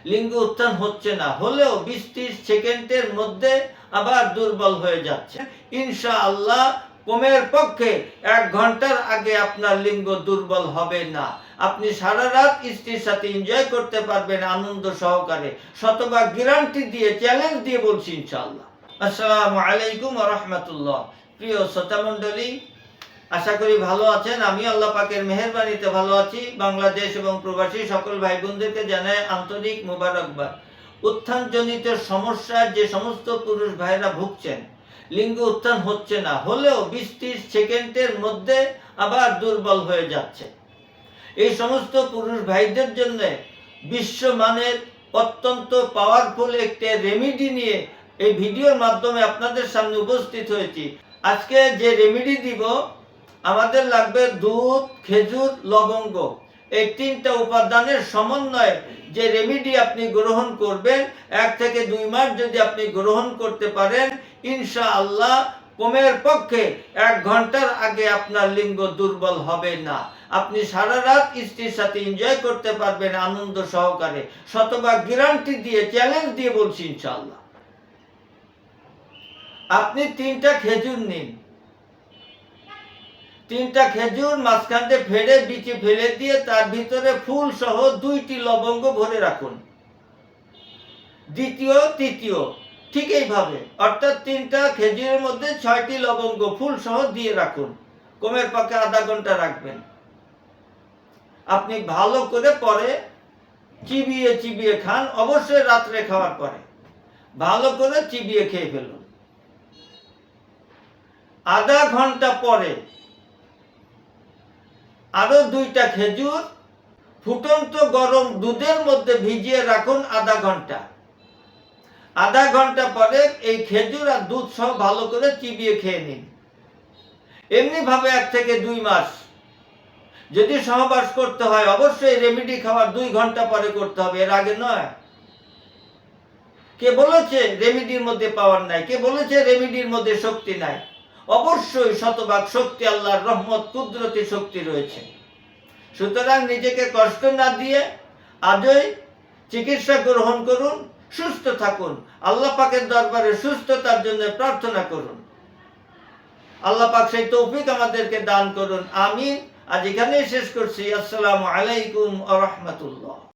লিঙ্গ উত্থান হচ্ছে না, হলেও 20-30 সেকেন্ডের মধ্যে আবার দুর্বল হয়ে যাচ্ছে। ইনশাআল্লাহ কমের পক্ষে 1 ঘন্টার আগে আপনার লিঙ্গ দুর্বল হবে না। আপনি সারা রাত স্ত্রীর সাথে এনজয় করতে পারবেন আনন্দ সহকারে। শতভাগ গ্যারান্টি দিয়ে, চ্যালেঞ্জ দিয়ে বলছি ইনশাআল্লাহ। আসসালামু আলাইকুম ওয়া রাহমাতুল্লাহ। প্রিয় শ্রোতা মণ্ডলী, আশা করি ভালো আছেন। আমি আল্লাহ পাকের মেহেরবানিতে ভালো আছি। বাংলাদেশ এবং প্রবাসী সকল ভাই বোনদেরকে জানাই আন্তরিক মোবারকবাদ। উত্থানজনিত সমস্যায় যে সমস্ত পুরুষ ভাইরা ভুগছেন, লিঙ্গ উত্থান হচ্ছে না, হলেও 20-30 সেকেন্ডের মধ্যে আবার দুর্বল হয়ে যাচ্ছে, এই সমস্ত পুরুষ ভাইদের জন্য বিশ্বমানের অত্যন্ত পাওয়ারফুল একটি রেমেডি নিয়ে এই ভিডিওর মাধ্যমে আপনাদের সামনে উপস্থিত হয়েছি। আজকে যে রেমেডি দিব, আমাদের লাগবে দুধ, খেজুর, লবঙ্গ, এই 3টা উপাদানের সমন্বয়ে যে রেমেডি আপনি গ্রহণ করবেন, 1 থেকে 2 মাস যদি আপনি গ্রহণ করতে পারেন, ইনশাআল্লাহ কমের পক্ষে 1 ঘন্টার আগে আপনার লিঙ্গ দুর্বল হবে না। আপনি সারা রাত স্ত্রীর সাথে এনজয় করতে পারবেন আনন্দ সহকারে। শতভাগ গ্যারান্টি দিয়ে, চ্যালেঞ্জ দিয়ে বলছি ইনশাআল্লাহ। আপনি 3টা খেজুর নিন। 3টা খেজুর মাঝখানে ফেড়ে বিচি ফেলে দিয়ে তার ভিতরে ফুল সহ 2টি লবঙ্গ ভরে রাখুন। দ্বিতীয়, তৃতীয় ঠিক এইভাবে, অর্থাৎ 3টা খেজুরের মধ্যে 6টি লবঙ্গ ফুল সহ দিয়ে রাখুন। কমের পক্ষে আধা ঘন্টা রাখবেন। আপনি ভালো করে পরে চিবিয়ে চিবিয়ে খান, অবশ্যই রাত্রে খাওয়ার পরে ভালো করে চিবিয়ে খেয়ে ফেলুন। আধা ঘন্টা পরে আরো 2টা খেজুর ফুটন্ত গরম দুধের মধ্যে ভিজিয়ে রাখুন আধা ঘন্টা। আধা ঘন্টা পরে এই খেজুর আর দুধ সহ ভালো করে চিবিয়ে খেয়ে নিন। এমনি ভাবে 1 থেকে 2 মাস যদি সহবাস করতে হয়, অবশ্যই রেমেডি খাওয়ার 2 ঘন্টা পরে করতে হবে, এর আগে নয়। কে বলেছে রেমেডির মধ্যে পাওয়ার নাই? কে বলেছে রেমেডির মধ্যে শক্তি নাই? অবশ্যই শতভাগ শক্তি, আল্লাহর রহমত, কুদরতি শক্তি রয়েছে। সুতরাং নিজেকে কষ্ট না দিয়ে আজই চিকিৎসা গ্রহণ করুন, সুস্থ থাকুন। আল্লাহ পাকের দরবারে সুস্থতার জন্য প্রার্থনা করুন। আল্লাহ পাক সেই তৌফিক আমাদেরকে দান করুন। আমিন। আজ এখানেই শেষ করছি। আসসালামু আলাইকুম ওয়া রাহমাতুল্লাহ।